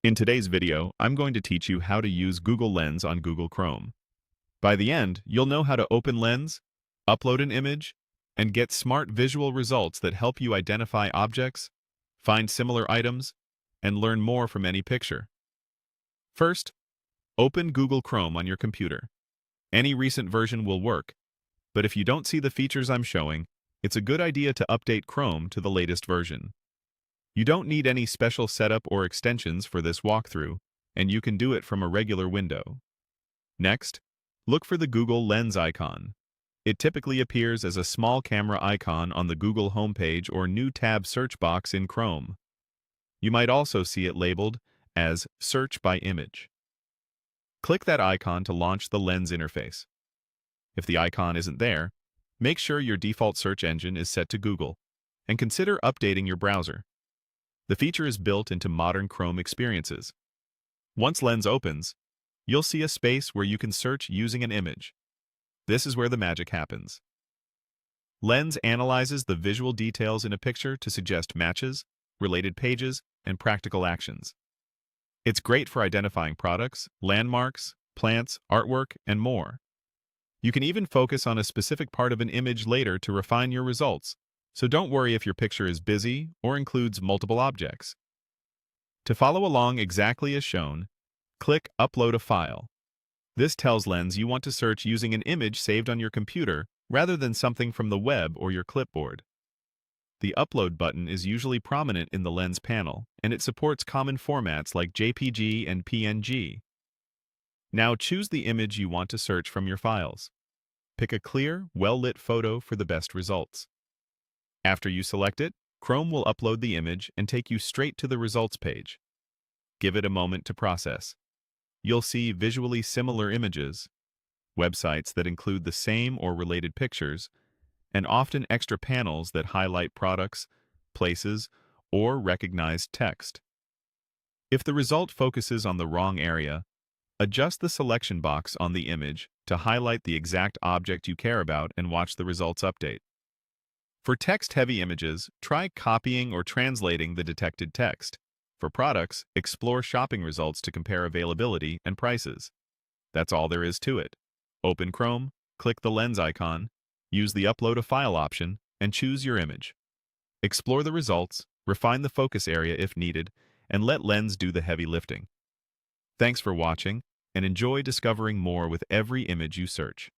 In today's video, I'm going to teach you how to use Google Lens on Google Chrome. By the end, you'll know how to open Lens, upload an image, and get smart visual results that help you identify objects, find similar items, and learn more from any picture. First, open Google Chrome on your computer. Any recent version will work, but if you don't see the features I'm showing, it's a good idea to update Chrome to the latest version. You don't need any special setup or extensions for this walkthrough, and you can do it from a regular window. Next, look for the Google Lens icon. It typically appears as a small camera icon on the Google homepage or New Tab search box in Chrome. You might also see it labeled as Search by Image. Click that icon to launch the Lens interface. If the icon isn't there, make sure your default search engine is set to Google, and consider updating your browser. The feature is built into modern Chrome experiences. Once Lens opens, you'll see a space where you can search using an image. This is where the magic happens. Lens analyzes the visual details in a picture to suggest matches, related pages, and practical actions. It's great for identifying products, landmarks, plants, artwork, and more. You can even focus on a specific part of an image later to refine your results, so don't worry if your picture is busy or includes multiple objects. To follow along exactly as shown, click Upload a File. This tells Lens you want to search using an image saved on your computer rather than something from the web or your clipboard. The Upload button is usually prominent in the Lens panel, and it supports common formats like JPG and PNG. Now choose the image you want to search from your files. Pick a clear, well-lit photo for the best results. After you select it, Chrome will upload the image and take you straight to the results page. Give it a moment to process. You'll see visually similar images, websites that include the same or related pictures, and often extra panels that highlight products, places, or recognized text. If the result focuses on the wrong area, adjust the selection box on the image to highlight the exact object you care about and watch the results update. For text-heavy images, try copying or translating the detected text. For products, explore shopping results to compare availability and prices. That's all there is to it. Open Chrome, click the Lens icon, use the Upload a File option, and choose your image. Explore the results, refine the focus area if needed, and let Lens do the heavy lifting. Thanks for watching, and enjoy discovering more with every image you search.